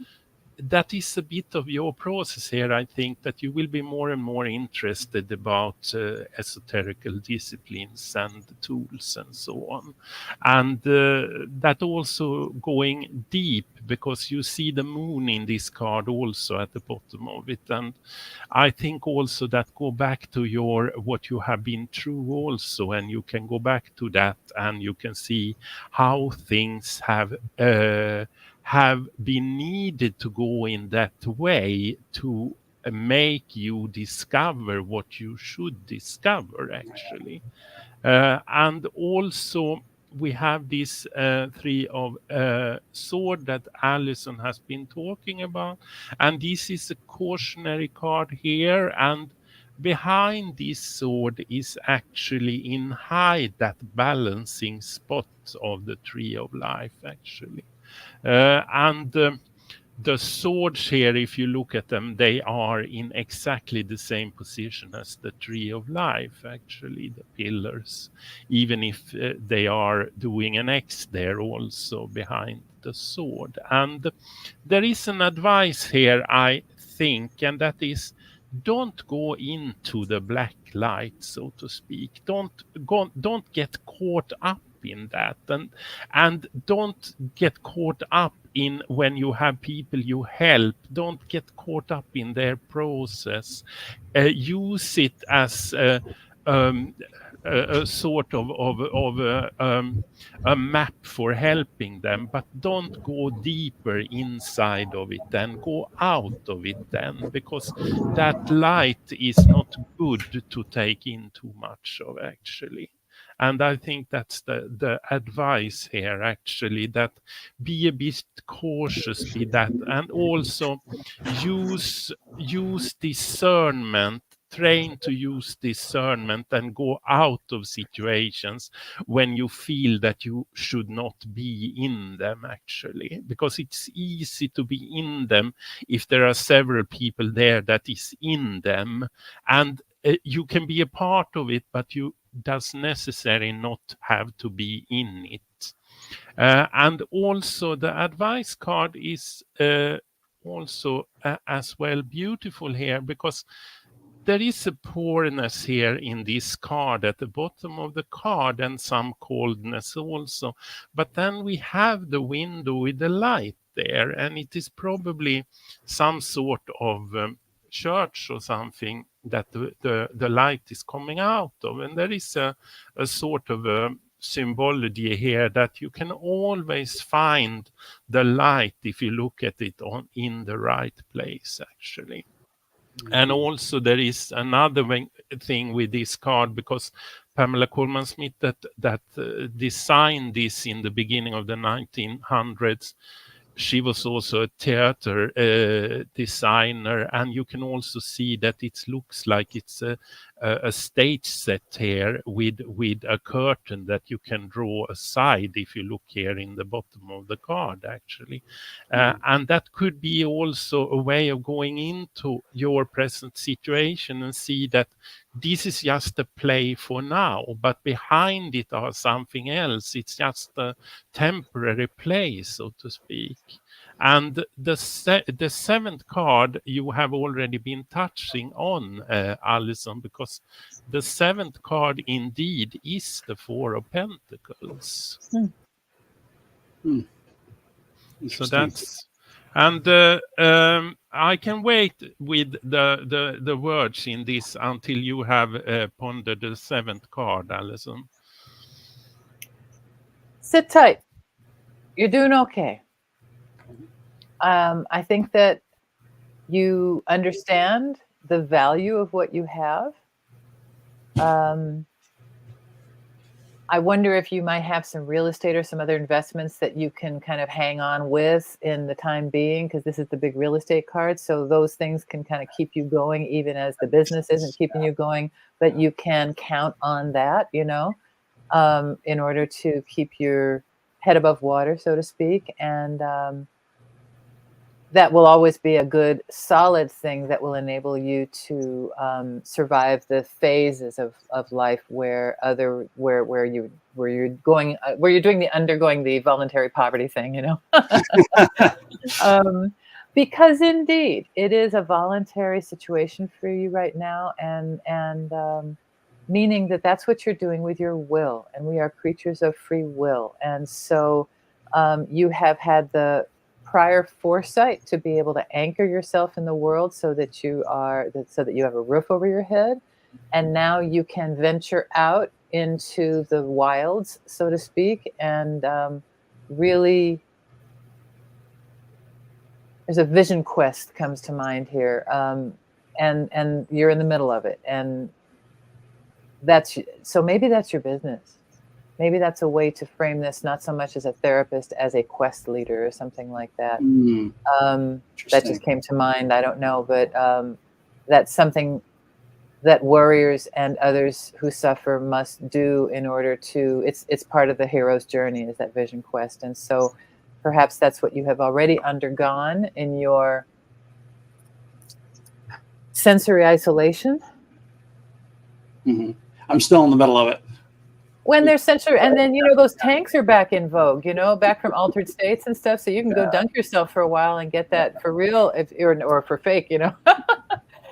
that is a bit of your process here. I think that you will be more and more interested about esoterical disciplines and tools and so on. And that also going deep, because you see the moon in this card also at the bottom of it. And I think also that go back to what you have been through also, and you can go back to that and you can see how things have been needed to go in that way to make you discover what you should discover, actually. And also we have this three of sword that ALISON has been talking about, and this is a cautionary card here. And behind this sword is actually in hide that balancing spot of the tree of life, actually. And the swords here, if you look at them, they are in exactly the same position as the tree of life, actually, the pillars, even if they are doing an X there also behind the sword. And there is an advice here, I think, and that is, don't go into the black light, so to speak. Don't get caught up in that, and don't get caught up in when you have people you help. Don't get caught up in their process. Use it as a sort of a map for helping them, but don't go deeper inside of it then. Go out of it then, because that light is not good to take in too much of, actually. And I think that's the advice here, actually, that be a bit cautious with that, and also use discernment. Train to use discernment and go out of situations when you feel that you should not be in them, actually, because it's easy to be in them if there are several people there that is in them, and you can be a part of it, but you does necessarily not have to be in it. And also the advice card is also as well beautiful here, because there is a poorness here in this card at the bottom of the card, and some coldness also. But then we have the window with the light there, and it is probably some sort of church or something that the light is coming out of. And there is a sort of a symbology here that you can always find the light if you look at it in the right place, actually. And also there is another thing with this card, because Pamela Colman-Smith that designed this in the beginning of the 1900s, she was also a theater designer, and you can also see that it looks like it's a stage set here with a curtain that you can draw aside if you look here in the bottom of the card, actually. And that could be also a way of going into your present situation and see that this is just a play for now, but behind it are something else. It's just a temporary play, so to speak. And the seventh card you have already been touching on, Alison, because the seventh card indeed is the Four of Pentacles. So that's, and I can wait with the words in this until you have pondered the seventh card, Alison. Sit tight. You're doing okay. I think that you understand the value of what you have. I wonder if you might have some real estate or some other investments that you can kind of hang on with in the time being, because this is the big real estate card. So those things can kind of keep you going, even as the business isn't keeping you going, but you can count on that, you know, in order to keep your head above water, so to speak. And that will always be a good, solid thing that will enable you to survive the phases of life where you're undergoing the voluntary poverty thing, you know. Because indeed it is a voluntary situation for you right now, and meaning that that's what you're doing with your will, and we are creatures of free will, and so you have had the prior foresight to be able to anchor yourself in the world so that you have a roof over your head, and now you can venture out into the wilds, so to speak, and really, there's a vision quest comes to mind here, and you're in the middle of it, and maybe that's your business. Maybe that's a way to frame this, not so much as a therapist, as a quest leader or something like that. That just came to mind. I don't know, but that's something that warriors and others who suffer must do in order to, it's part of the hero's journey, is that vision quest. And so perhaps that's what you have already undergone in your sensory isolation. Mm-hmm. I'm still in the middle of it. When there's sensory, and then, those tanks are back in vogue, back from altered states and stuff. So you can go dunk yourself for a while and get that for real, or for fake,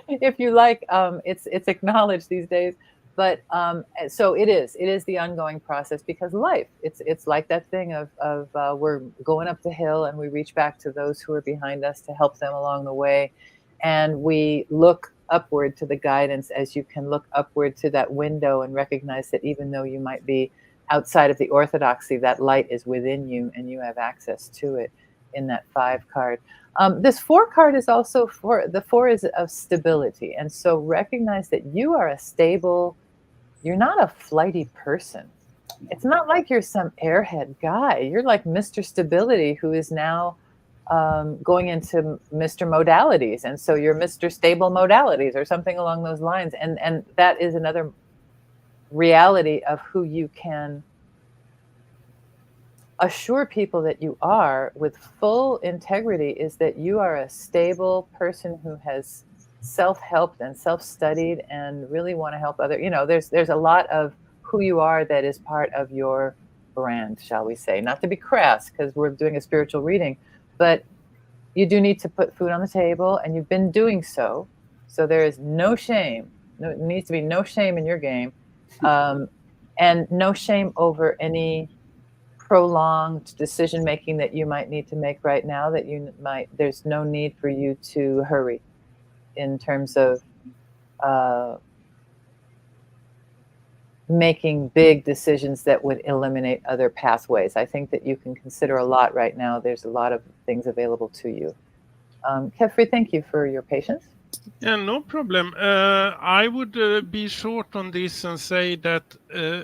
if you like. It's acknowledged these days. But so it is the ongoing process, because life, it's like that thing of we're going up the hill and we reach back to those who are behind us to help them along the way, and we look upward to the guidance, as you can look upward to that window and recognize that even though you might be outside of the orthodoxy, that light is within you and you have access to it in that 5 card. This 4 card is also the 4 is of stability. And so recognize that you are a stable, you're not a flighty person. It's not like you're some airhead guy. You're like Mr. Stability, who is now going into Mr. Modalities. And so you're Mr. Stable Modalities or something along those lines. And that is another reality of who you can assure people that you are with full integrity, is that you are a stable person who has self-helped and self-studied and really want to help other, there's a lot of who you are that is part of your brand, shall we say, not to be crass because we're doing a spiritual reading, but you do need to put food on the table, and you've been doing so. So there is no shame. There needs to be no shame in your game, and no shame over any prolonged decision making that you might need to make right now. There's no need for you to hurry in terms of making big decisions that would eliminate other pathways. I think that you can consider a lot right now. There's a lot of things available to you. Kefri, thank you for your patience. Yeah, no problem. I would be short on this and say that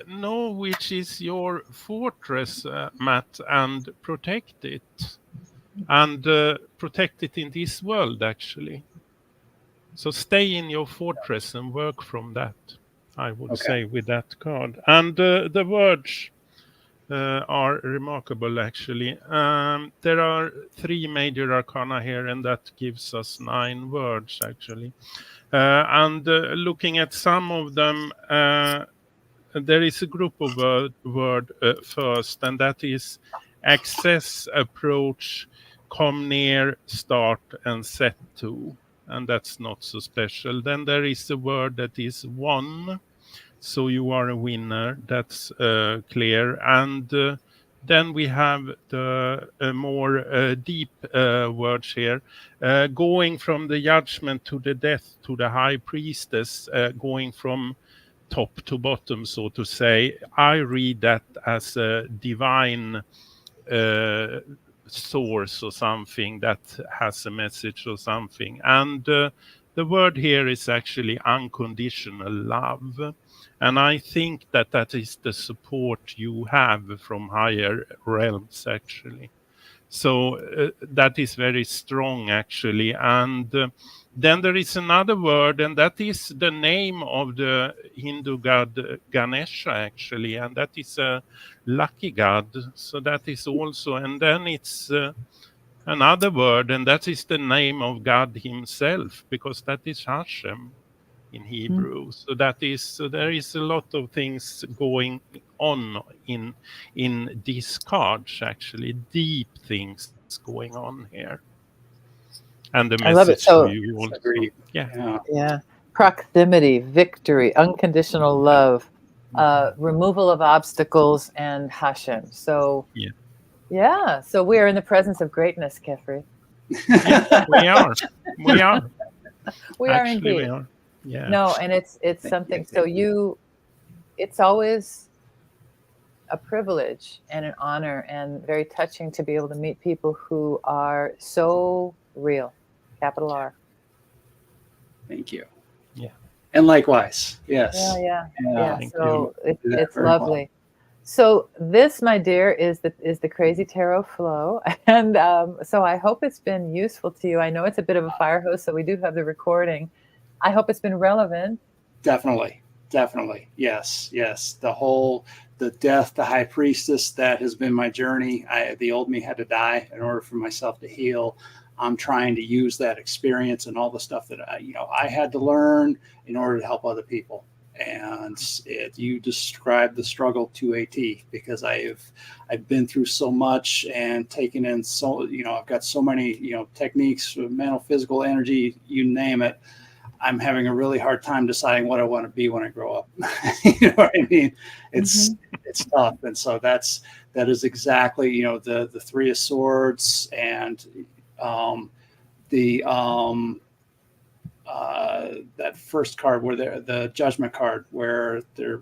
know which is your fortress, Matt, and protect it. And protect it in this world, actually. So stay in your fortress and work from that, I would say, with that card. And the words are remarkable, actually. There are 3 major arcana here, and that gives us 9 words, actually. And looking at some of them, there is a group of word first, and that is access, approach, come near, start, and set to. And that's not so special. Then there is a word that is won. So you are a winner. That's clear. And then we have the more deep words here. Going from the judgment to the death to the high priestess, going from top to bottom, so to say. I read that as a divine source or something that has a message or something. And the word here is actually unconditional love. And I think that that is the support you have from higher realms, actually. So that is very strong, actually. And then there is another word, and that is the name of the Hindu god Ganesha, actually. And that is a lucky god. So that is also, and then it's another word, and that is the name of God himself, because that is Hashem in Hebrew. So that is, so there is a lot of things going on in these cards, actually, deep things going on here. And the message, I love it. So, you also, yeah. Proximity, victory, unconditional love, removal of obstacles, and Hashem. So yeah. So we are in the presence of greatness, Kefri. Yeah, we are. We are. We are indeed. We are. Yeah. No, and it's something. So it's always a privilege and an honor and very touching to be able to meet people who are so real, capital R. Thank you. Yeah. And likewise. Yes. Yeah. So it's lovely. Well. So this, my dear, is the Crazy Tarot flow. And so I hope it's been useful to you. I know it's a bit of a fire hose, so we do have the recording. I hope it's been relevant. Definitely. Yes. The death, the high priestess, that has been my journey. The old me had to die in order for myself to heal. I'm trying to use that experience and all the stuff that I had to learn in order to help other people. And you described the struggle to a T, because I've been through so much and taken in I've got so many, techniques, mental, physical, energy, you name it. I'm having a really hard time deciding what I want to be when I grow up. You know what I mean? It's tough. And so that is exactly, the Three of Swords and that first card where the Judgment card, where they're,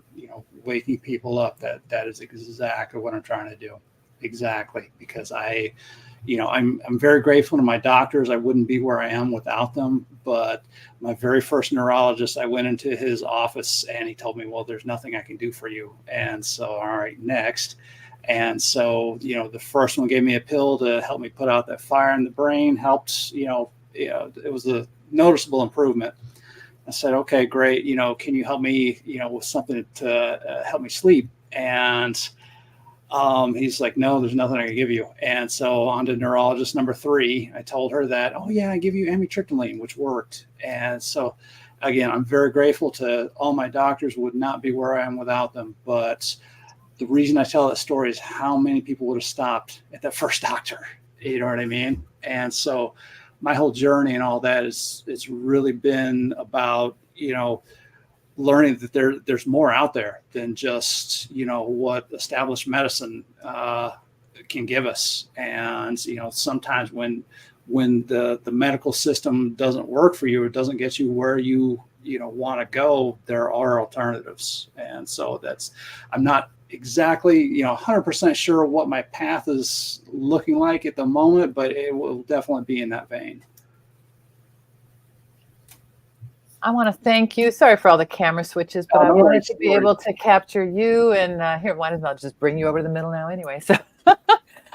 waking people up. That is exactly what I'm trying to do. Exactly. Because I'm very grateful to my doctors. I wouldn't be where I am without them. But my very first neurologist, I went into his office and he told me, well, there's nothing I can do for you. And so, all right, next. And so, the first one gave me a pill to help me put out that fire in the brain, helped, it was a noticeable improvement. I said, okay, great. Can you help me, with something to help me sleep? And he's like, no, there's nothing I can give you. And so on to neurologist number 3, I told her that, oh yeah, I give you amitriptyline, which worked. And so again, I'm very grateful to all my doctors. Would not be where I am without them. But the reason I tell that story is how many people would have stopped at that first doctor. You know what I mean? And so my whole journey and all that it's really been about, learning that there's more out there than just, what established medicine can give us. And, sometimes when the medical system doesn't work for you, it doesn't get you where you want to go, there are alternatives. And so I'm not exactly, 100% sure what my path is looking like at the moment, but it will definitely be in that vein. I want to thank you. Sorry for all the camera switches, but I wanted to be able to capture you. And here, why don't I just bring you over to the middle now anyway? So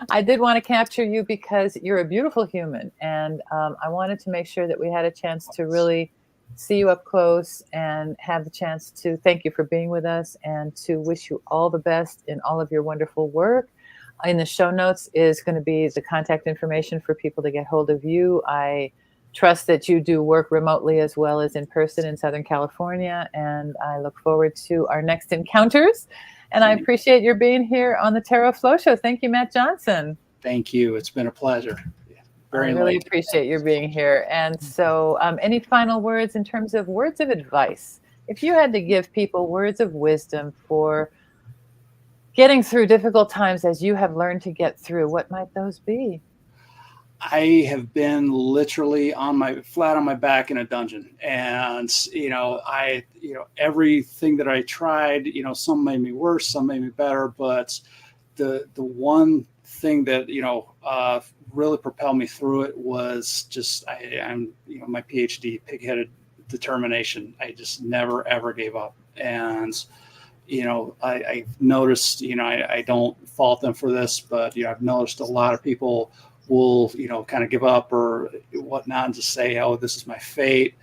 I did want to capture you because you're a beautiful human. And I wanted to make sure that we had a chance to really see you up close and have the chance to thank you for being with us and to wish you all the best in all of your wonderful work. In the show notes is going to be the contact information for people to get hold of you. I trust that you do work remotely as well as in person in Southern California, and I look forward to our next encounters. And I appreciate your being here on the Tarot Flow Show. Thank you, Matt Johnson. Thank you. It's been a pleasure. I really appreciate your being here. And so any final words in terms of words of advice? If you had to give people words of wisdom for getting through difficult times as you have learned to get through, what might those be? I have been literally flat on my back in a dungeon, and everything that I tried, some made me worse, some made me better, but the one thing that really propelled me through it was just I'm my PhD, pig-headed determination. I just never ever gave up, and I've noticed, I don't fault them for this, but I've noticed a lot of people will kind of give up or whatnot and just say, oh, this is my fate.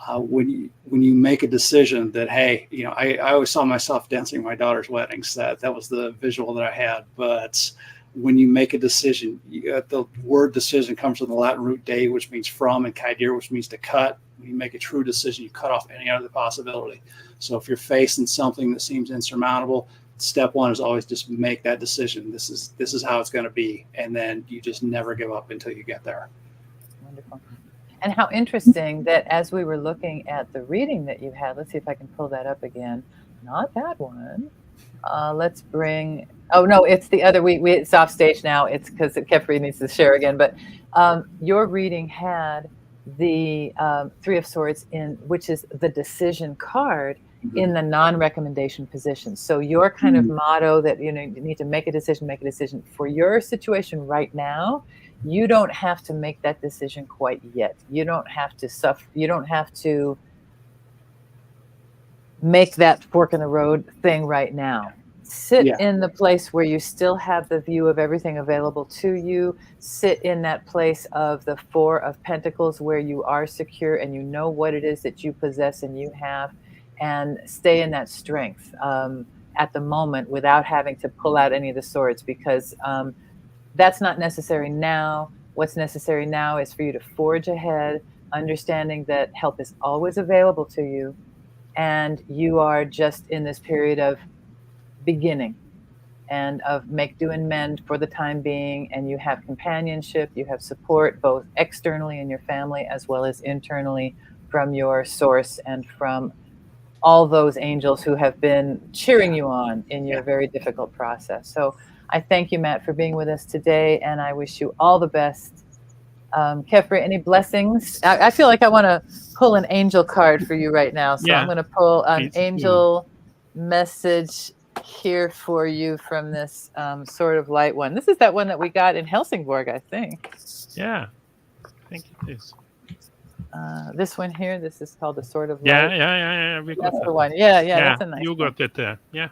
When you make a decision that, hey, I always saw myself dancing at my daughter's weddings. That was the visual that I had. But when you make a decision, the word decision comes from the Latin root de, which means from, and caedere, which means to cut. When you make a true decision, you cut off any other possibility. So if you're facing something that seems insurmountable, step one is always just make that decision. This is how it's going to be. And then you just never give up until you get there. Wonderful. And how interesting that as we were looking at the reading that you had, let's see if I can pull that up again. Not that one. Let's bring, oh no, it's the other, it's off stage now. It's because Kefri needs to share again, but your reading had the Three of Swords which is the decision card in the non-recommendation position. So your kind of motto that, you need to make a decision for your situation right now. You don't have to make that decision quite yet. You don't have to suffer. You don't have to make that fork in the road thing right now. Sit in the place where you still have the view of everything available to you. Sit in that place of the Four of Pentacles where you are secure and you know what it is that you possess and you have. and stay in that strength at the moment without having to pull out any of the swords, because that's not necessary now. What's necessary now is for you to forge ahead, understanding that help is always available to you, and you are just in this period of beginning and of make, do, and mend for the time being. And you have companionship, you have support, both externally in your family as well as internally from your source and from all those angels who have been cheering you on in your very difficult process. So I thank you, Matt, for being with us today, and I wish you all the best. Kefri, any blessings? I feel like I want to pull an angel card for you right now. So I'm going to pull an angel message here for you from this Sword of Light one. This is that one that we got in Helsingborg, I think. Yeah, I think it is. This one here, this is called the Sword of Light. Yeah. We got That's the one. Yeah, that's a nice you one. got it there. Yeah.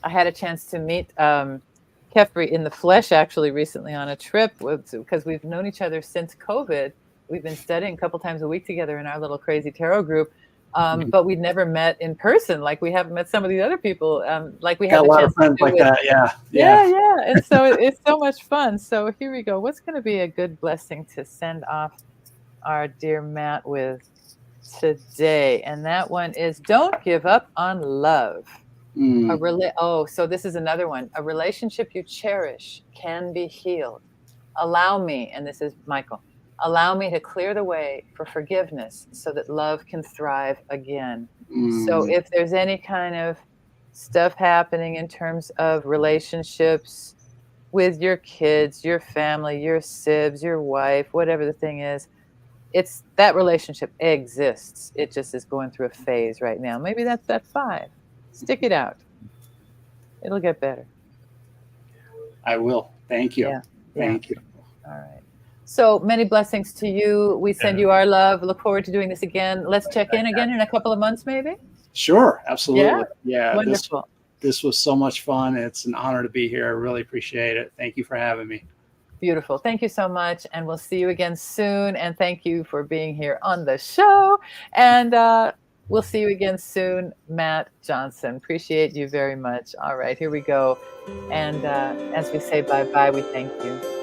I had a chance to meet Kefri in the flesh actually recently on a trip, because we've known each other since COVID. We've been studying a couple times a week together in our little crazy tarot group, but we'd never met in person. Like we haven't met some of the other people. Like we have a lot of friends like that. Yeah. And so it's so much fun. So here we go. What's going to be a good blessing to send off our dear Matt with today? And that one is, don't give up on love. So this is another one. A relationship you cherish can be healed. Allow me, and this is Michael, allow me to clear the way for forgiveness so that love can thrive again. So if there's any kind of stuff happening in terms of relationships with your kids, your family, your sibs, your wife, whatever the thing is, it's that relationship exists. It just is going through a phase right now. Maybe that's that 5. Stick it out. It'll get better. I will. Thank you. Thank you. All right. So many blessings to you. We send you our love. Look forward to doing this again. Let's check in again in a couple of months, maybe. Sure. Absolutely. Yeah. Wonderful. This was so much fun. It's an honor to be here. I really appreciate it. Thank you for having me. Beautiful. Thank you so much. And we'll see you again soon. And thank you for being here on the show. And we'll see you again soon, Matt Johnson. Appreciate you very much. All right, here we go. And as we say bye-bye, we thank you.